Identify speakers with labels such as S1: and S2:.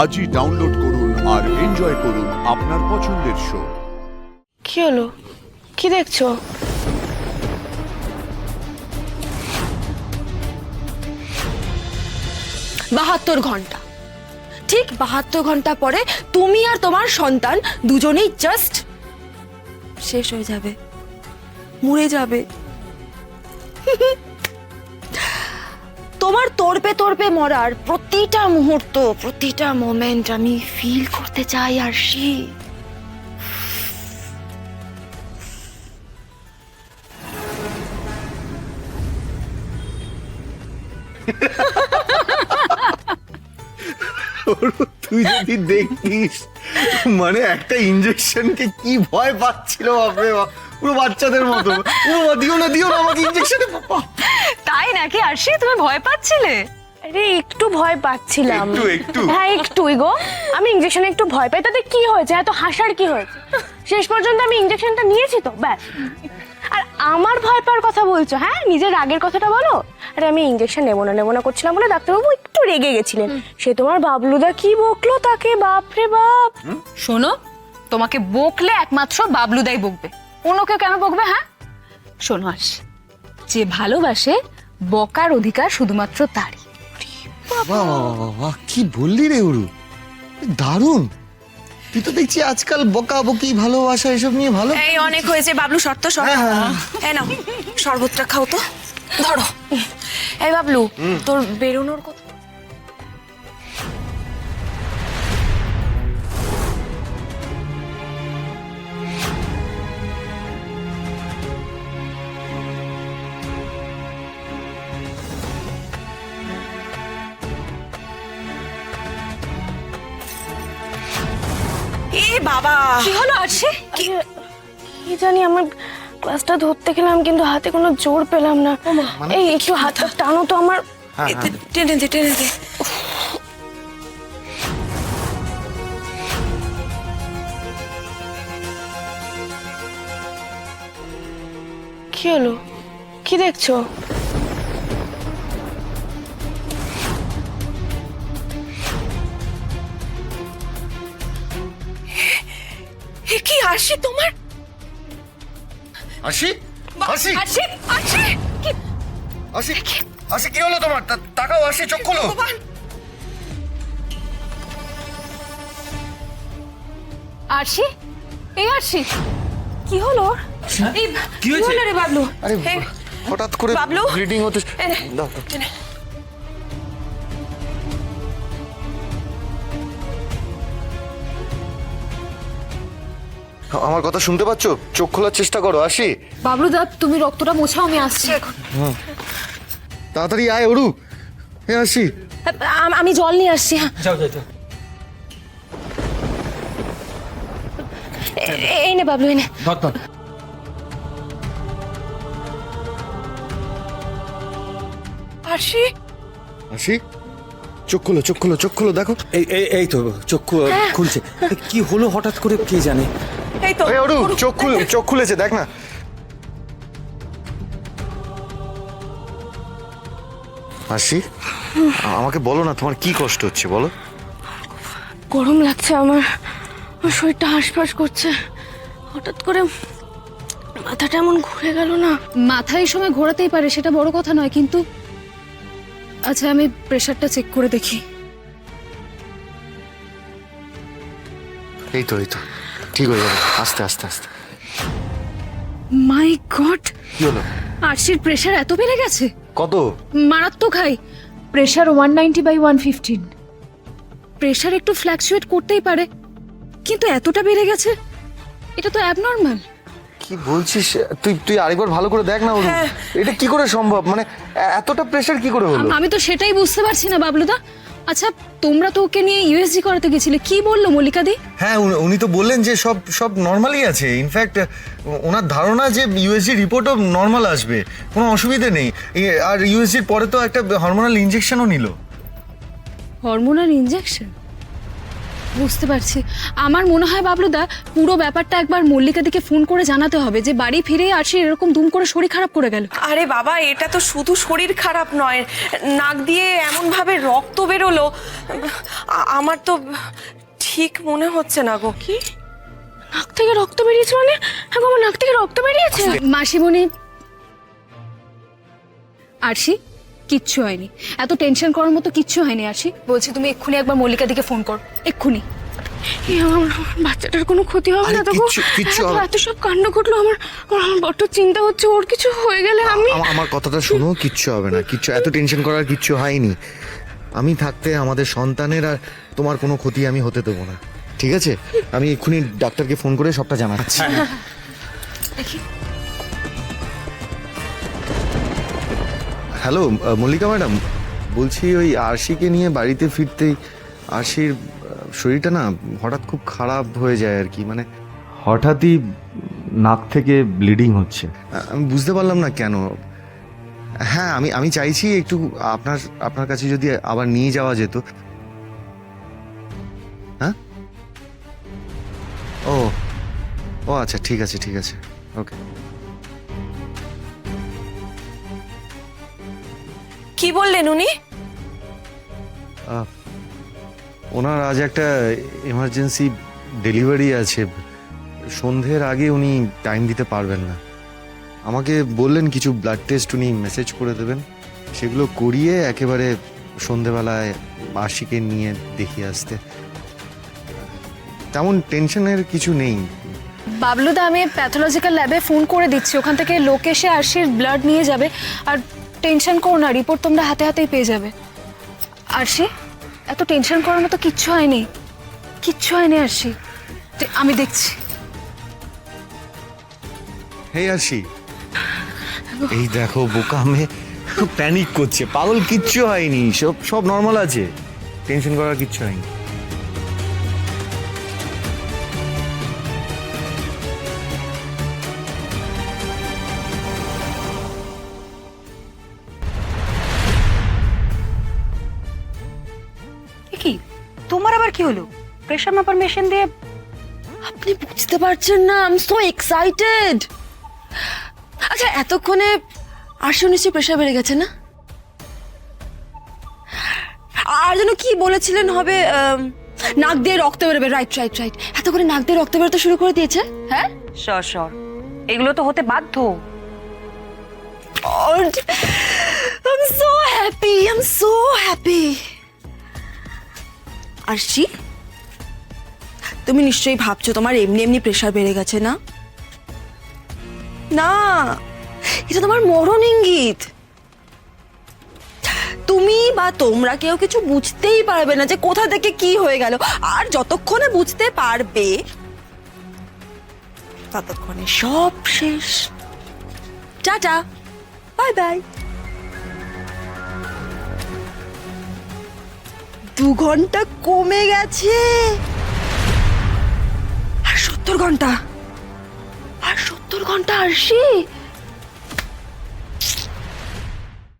S1: আজই ডাউনলোড করুন আর এনজয় করুন আপনার পছন্দের শো।
S2: কি হলো? কি দেখছো? বাহাত্তর ঘন্টা, ঠিক 72 ঘন্টা পরে তুমি আর তোমার সন্তান দুজনেই জাস্ট শেষ হয়ে যাবে, মরে যাবে। তোমার তড়পে তড়পে মরার প্রতিটা মুহূর্ত, প্রতিটা মোমেন্ট আমি ফিল করতে চাই। আর
S3: তুই যদি দেখিস, মানে একটা ইনজেকশনকে কি ভয় পাচ্ছিল বাপরে বাপ, পুরো বাচ্চাদের মতো। দিও না আমাকে ইনজেকশনে।
S4: তাই নাকি আরশি, তুমি ভয় পাচ্ছিলে?
S2: আরে একটু ভয় পাচ্ছিলাম।
S3: একটু
S2: হ্যাঁ একটুই গো। আমি ইনজেকশনে একটু ভয় পাই, তাতে কি হয়েছে? এত হাসার কি হয়েছে? শেষ পর্যন্ত আমি ইনজেকশনটা নিয়েছি তো, ব্যাস। আর আমার ভয় পাওয়ার কথা বলছো? হ্যাঁ, নিজের রাগের কথাটা বলো। আরে আমি ইনজেকশন নেবো না করছিলাম বলে ডাক্তারবাবু একটু রেগে গেছিলেন। সে তোমার বাবলুদা কি বকলো তাকে, বাপরে বাপ।
S4: শোনো, তোমাকে বকলে একমাত্র বাবলুদাই বকবে, অন্য কেউ কেন বকবে? হ্যাঁ শোনো আরশি, যে ভালোবাসে বকার অধিকার শুধুমাত্র তারই।
S3: বাহ, কি বললি রে উরু, দারুণ। তুই তো দেখছি আজকাল বকাবকি, ভালোবাসা এসব নিয়ে ভালো।
S2: এই অনেক হয়েছে বাবলু, শর্ত সব। হ্যাঁ নাও শরবতটা খাও তো, ধরো। এই বাবলু, তোর বেরোনোর কথা। এ বাবা,
S4: কি হলো আরশি?
S2: কি জানি, আমার ক্লাসটা ধরতে গেলাম কিন্তু হাতে কোনো জোর পেলাম না। এই একটু হাতটা টানো তো আমার। টেনে দে। কি হলো? কি দেখছো? কি আরশি তোমার?
S3: আসি
S4: আরশি, আরশি, কি
S3: আসি কি হলো তোমার? তাকাও আসি, চোখ খোলো।
S4: আরশি, এই আরশি, কি হলো? এই কি হলো রে বাবলু?
S3: আরে হঠাৎ করে
S2: বাবলু,
S3: ব্লিডিং হতে। দাও। আমার কথা শুনতে পাচ্ছো? চোখ খোলার চেষ্টা করো। আসি
S4: বাবলুদা, তুমি রক্তটা মোছাও, আমি আসছি এখন।
S3: তাড়াতাড়ি আয় অরু। আসি।
S2: আমি জল নিয়ে আসছি।
S5: যাও
S2: এই নে বাবলু, এই নে।
S5: ধর
S2: আরশি,
S3: আসি, চোখ খোলো দেখো।
S5: এই তো চোখ খুলছে। কি হলো হঠাৎ করে কে জানে।
S2: এই তো
S3: অরু, চোখ খুলেছে, দেখ না। আসি, আমাকে বলো না তোমার কি কষ্ট হচ্ছে, বলো।
S2: গরম লাগছে আমার, শরীরটা হাঁসফাঁস করছে। হঠাৎ করে মাথাটা এমন ঘুরে গেল না।
S4: মাথা এই সময় ঘোরাতেই পারে, সেটা বড় কথা নয়, কিন্তু আচ্ছা আমি প্রেশারটা চেক করে দেখি।
S3: এই তো ঠিক হয়ে যাবে, আস্তে আস্তে।
S4: মাই গড,
S3: কি হলো?
S4: আরশির প্রেশার এত বেড়ে গেছে?
S3: কত?
S4: মারাত্মক হাই প্রেশার, 190/115। প্রেশার একটু ফ্ল্যাকচুয়েট করতেই পারে, কিন্তু এতটা বেড়ে গেছে, এটা তো অ্যাবনর্মাল।
S3: কি বলছিস? তুই আরেকবার ভালো করে দেখ না অরু। এটা কি করে সম্ভব? মানে এতটা প্রেশার কি করে হলো?
S4: আমি তো সেটাই বুঝতে পারছি না বাবলুদা। আচ্ছা, তোমরা তো ওকে নিয়ে ইউএসজি করাতে গেছিলে, কি বললো মল্লিকা দি?
S3: হ্যাঁ, উনি তো বললেন যে সব নর্মালই আছে। ইনফ্যাক্ট ওনার ধারণা যে ইউএসজি রিপোর্টও নর্মাল আসবে, কোনো অসুবিধা নেই। আর ইউএসজির পরে তো একটা হরমোনাল ইনজেকশনও নিল।
S4: Hormonal injection? বুঝতে পারছি। আমার মনে হয় বাবলুদা পুরো ব্যাপারটা একবার মল্লিকাদিকে ফোন করে জানাতে হবে যে বাড়ি ফিরে আসি এরকম দুম করে শরীর খারাপ করে গেল।
S6: আরে বাবা, এটা তো শুধু শরীর খারাপ নয়, নাক দিয়ে এমন ভাবে রক্ত বেরোলো, আমার তো ঠিক মনে হচ্ছে না গো। কি
S2: নাক থেকে রক্ত বেরিয়েছে মানে? হ্যাঁ গো, আমার নাক থেকে রক্ত বেরিয়েছে।
S4: মাসিমণি, আরশি কিচ্ছু হয়নি, এত টেনশন করার মতো কিচ্ছু হয়নি। আরশি বলছি তুমি এক্ষুনি একবার মল্লিকাদিকে ফোন কর, এক্ষুনি।
S2: আমার বাচ্চাটার কোনো ক্ষতি হবে না
S3: আরে
S2: তো গো?
S3: কিচ্ছু হবে না।
S2: এত সব কাণ্ড ঘটলো, আমার আমার বড্ড চিন্তা হচ্ছে ওর কিছু হয়ে গেলে। আমি
S3: আমার কথাটা শোনো, কিচ্ছু হবে না, কিচ্ছু, এত টেনশন করার কিচ্ছু হয়নি। আমি থাকতে আমাদের সন্তানের আর তোমার কোনো ক্ষতি আমি হতে দেবো না, ঠিক আছে? আমি এক্ষুনি ডাক্তারকে ফোন করে সবটা জানাচ্ছি। হ্যালো মল্লিকা ম্যাডাম, বলছি ওই আরশিকে নিয়ে বাড়িতে ফিরতেই আরশির শরীরটা না হঠাৎ খুব খারাপ হয়ে যায় আর কি, মানে হঠাৎই নাক থেকে ব্লিডিং হচ্ছে। আমি বুঝতে পারলাম না কেন। হ্যাঁ, আমি চাইছি একটু আপনার কাছে যদি আবার নিয়ে যাওয়া যেত। হ্যাঁ, ও ও আচ্ছা, ঠিক আছে ঠিক আছে, ওকে।
S6: কি বললেন উনি?
S3: ওনার আজ একটা এমার্জেন্সি ডেলিভারি আছে, সন্ধ্যের আগে উনি টাইম দিতে পারবেন না। আমাকে বললেন কিছু ব্লাড টেস্ট উনি মেসেজ করে দেবেন, সেগুলো করিয়ে একেবারে সন্ধেবেলায় আশিকে নিয়ে দেখিয়ে আসতে। তেমন টেনশনের কিছু নেই।
S4: বাবলুদা, আমি প্যাথোলজিক্যাল ল্যাবে ফোন করে দিচ্ছি, ওখান থেকে লোক এসে আরশির ব্লাড নিয়ে যাবে। আর টেনশন করো না, রিপোর্ট তোমরা হাতে হাতেই পেয়ে যাবে। আরশি, এত টেনশন করার মতো কিচ্ছু হয়নি, কিচ্ছু হয়নি আরশি, আমি দেখছি।
S3: হে আরশি, এই দেখো বোকা মেয়ে খুব প্যানিক করছে, পাগল, কিচ্ছু হয়নি, সব নর্মাল আছে, টেনশন করার কিচ্ছু হয়নি।
S7: কি তোমার আবার কি হলো? প্রেশার মাপার মেশিন দিয়ে
S6: আপনি বুঝতে পারছেন না, আই এম সো এক্সাইটেড। আচ্ছা, এতক্ষণে আরশি নিশ্চয়ই প্রেশার বেড়ে গেছে না? আর যেন কি বলেছিলেন হবে, নাক দিয়ে রক্ত বেরোবে। রাইট রাইট রাইট, এত করে নাক দিয়ে রক্ত বেরোতে শুরু করে দিয়েছে। হ্যাঁ,
S7: সর এগুলো তো হতে বাধ্য।
S6: I am so happy, I am so happy. Arshi, তুমি নিশ্চয়ই ভাবছো তোমার এমনি এমনি প্রেশার বেড়ে গেছে না? না, এটা তোমার মরণ ইঙ্গিত। তুমি বা তোমরা কেউ কিছু বুঝতেই পারবে না যে কোথা থেকে কি হয়ে গেল, আর যতক্ষণে বুঝতে পারবে ততক্ষণে সব শেষ। Tata, bye bye. 2 ঘন্টা কমে গেছে, আর 70 ঘন্টা, আর 70 ঘন্টা আরশি।